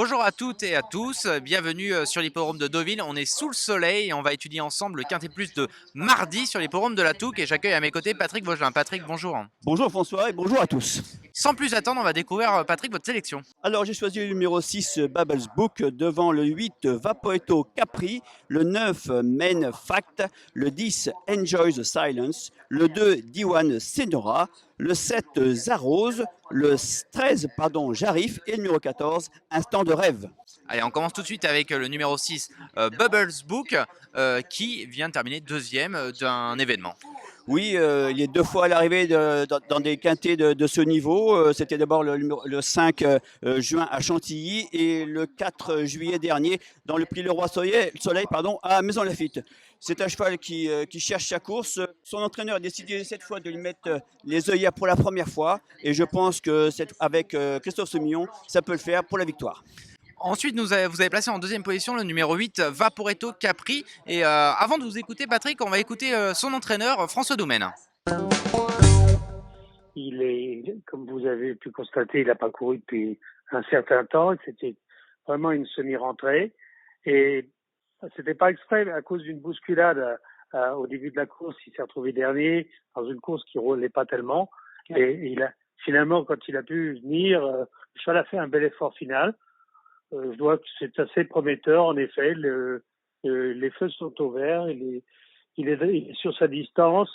Bonjour à toutes et à tous, bienvenue sur l'hippodrome de Deauville. On est sous le soleil et on va étudier ensemble le Quintet Plus de mardi sur l'hippodrome de la Touques. Et j'accueille à mes côtés Patrick Vaugelin. Patrick, bonjour. Bonjour François et bonjour à tous. Sans plus attendre, on va découvrir, Patrick, votre sélection. Alors j'ai choisi le numéro 6 Bubbles Book devant le 8 Vaporetto Capri, le 9 Main Fact, le 10 Enjoy the Silence, le 2 Diwan Senora, le 7 Zarose, le 13 Jarif et le numéro 14 Instant de rêve. Allez, on commence tout de suite avec le numéro 6, Bubbles Book, qui vient de terminer deuxième d'un événement. Oui, il est deux fois à l'arrivée dans des quintets de ce niveau. C'était d'abord le 5 juin à Chantilly et le 4 juillet dernier dans le prix Le Roi Soleil à Maison-Lafitte. C'est un cheval qui cherche sa course. Son entraîneur a décidé cette fois de lui mettre les œillères pour la première fois et je pense que avec Christophe Semillon, ça peut le faire pour la victoire. Ensuite, vous avez placé en deuxième position le numéro 8, Vaporetto Capri. Et avant de vous écouter, Patrick, on va écouter son entraîneur, François Domaine. Il est, comme vous avez pu constater, il n'a pas couru depuis un certain temps. C'était vraiment une semi-rentrée. Et c'était pas exprès, à cause d'une bousculade au début de la course, il s'est retrouvé dernier dans une course qui roulait pas tellement. Et finalement, quand il a pu venir, le cheval a fait un bel effort final. Je dois que c'est assez prometteur, en effet. Les feux sont au vert. Il est sur sa distance.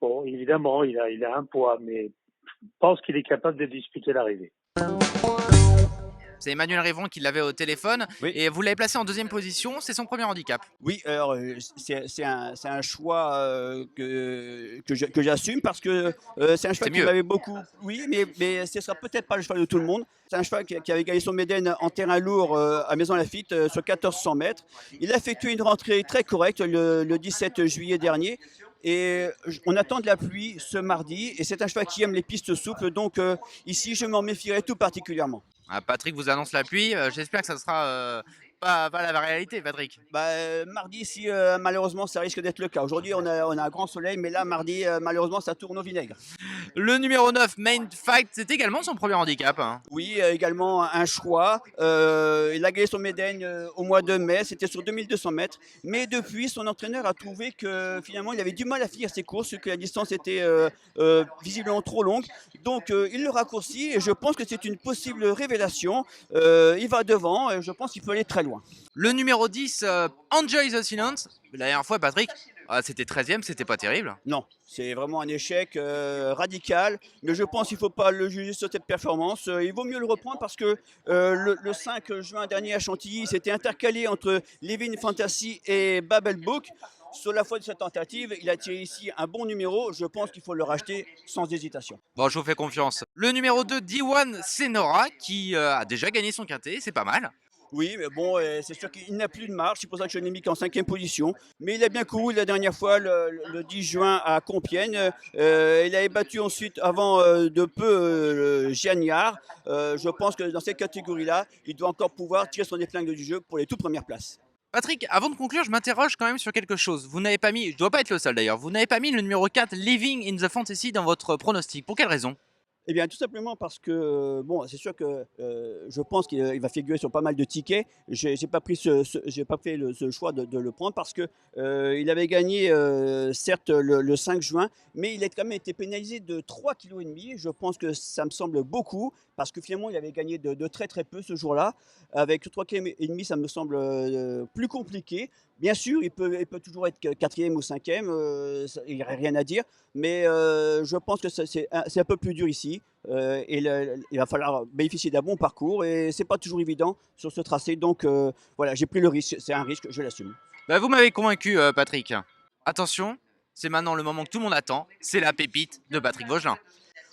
Bon, évidemment, il a un poids, mais je pense qu'il est capable de disputer l'arrivée. C'est Emmanuel Rivon qui l'avait au téléphone. Oui. Et vous l'avez placé en deuxième position. C'est son premier handicap. Oui, alors c'est un choix que j'assume parce que c'est un cheval qui m'avait beaucoup. Oui, mais ce ne sera peut-être pas le cheval de tout le monde. C'est un cheval qui avait gagné son Médène en terrain lourd à Maison-Lafitte sur 1400 mètres. Il a effectué une rentrée très correcte le 17 juillet dernier. Et on attend de la pluie ce mardi. Et c'est un cheval qui aime les pistes souples. Donc ici, je m'en méfierai tout particulièrement. Patrick vous annonce la pluie. J'espère que ça sera pas la réalité, Patrick. Mardi, si malheureusement, ça risque d'être le cas. Aujourd'hui, on a un grand soleil, mais là, mardi, malheureusement, ça tourne au vinaigre. Le numéro 9, Main Fight, c'est également son premier handicap. Oui, également un choix. Il a gagné son Médène au mois de mai, c'était sur 2200 mètres. Mais depuis, son entraîneur a trouvé que finalement, il avait du mal à finir ses courses, que la distance était visiblement trop longue. Donc, il le raccourcit et je pense que c'est une possible révélation. Il va devant et je pense qu'il peut aller très loin. Le numéro 10, Enjoy the Silence. La dernière fois, Patrick, c'était 13e, c'était pas terrible. Non, c'est vraiment un échec radical, mais je pense qu'il ne faut pas le juger sur cette performance. Il vaut mieux le reprendre parce que le 5 juin dernier à Chantilly, il s'était intercalé entre Living Fantasy et Babel Book. Sur la foi de cette tentative, il a tiré ici un bon numéro. Je pense qu'il faut le racheter sans hésitation. Bon, je vous fais confiance. Le numéro 2, Diwan Senora, qui a déjà gagné son quintet, c'est pas mal. Oui, mais bon, c'est sûr qu'il n'a plus de marge. C'est pour ça que je l'ai mis qu'en 5e position. Mais il a bien couru la dernière fois, le 10 juin à Compiègne. Il avait battu ensuite, avant de peu, Giagnard. Je pense que dans cette catégorie-là, il doit encore pouvoir tirer son épingle du jeu pour les toutes premières places. Patrick, avant de conclure, je m'interroge quand même sur quelque chose. Vous n'avez pas mis, je dois pas être le seul d'ailleurs, vous n'avez pas mis le numéro 4, Living in the Fantasy, dans votre pronostic. Pour quelle raison? Eh bien, tout simplement parce que, bon, c'est sûr que je pense qu'il va figurer sur pas mal de tickets. J'ai pas pris j'ai pas fait ce choix de le prendre parce que il avait gagné, certes, le 5 juin, mais il a quand même été pénalisé de 3,5 kg. Je pense que ça me semble beaucoup parce que finalement, il avait gagné de très très peu ce jour-là. Avec 3,5 kg, ça me semble plus compliqué. Bien sûr, il peut toujours être quatrième ou cinquième, il n'y a rien à dire, mais je pense que c'est un peu plus dur ici. Il va falloir bénéficier d'un bon parcours et c'est pas toujours évident sur ce tracé. Donc voilà, j'ai pris le risque, c'est un risque, je l'assume. Vous m'avez convaincu, Patrick. Attention, c'est maintenant le moment que tout le monde attend, c'est la pépite de Patrick Vaugelin.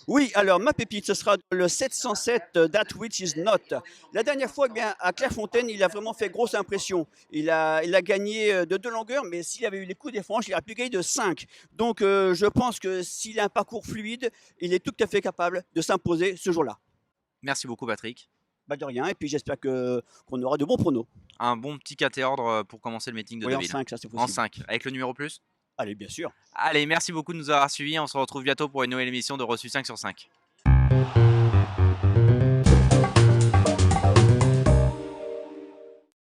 Oui, alors ma pépite, ce sera le 707 That Which Is Not. La dernière fois, eh bien, à Clairefontaine, il a vraiment fait grosse impression. Il a gagné de 2 longueurs, mais s'il avait eu les coups des franches, il aurait pu gagner de 5. Donc je pense que s'il a un parcours fluide, il est tout à fait capable de s'imposer ce jour-là. Merci beaucoup, Patrick. De rien, et puis j'espère qu'on aura de bons pronos. Un bon petit quintet ordre pour commencer le meeting de Oui, en Deauville. 5, ça c'est possible. En 5, avec le numéro plus. Allez, bien sûr. Allez, merci beaucoup de nous avoir suivis. On se retrouve bientôt pour une nouvelle émission de Reçu 5 sur 5.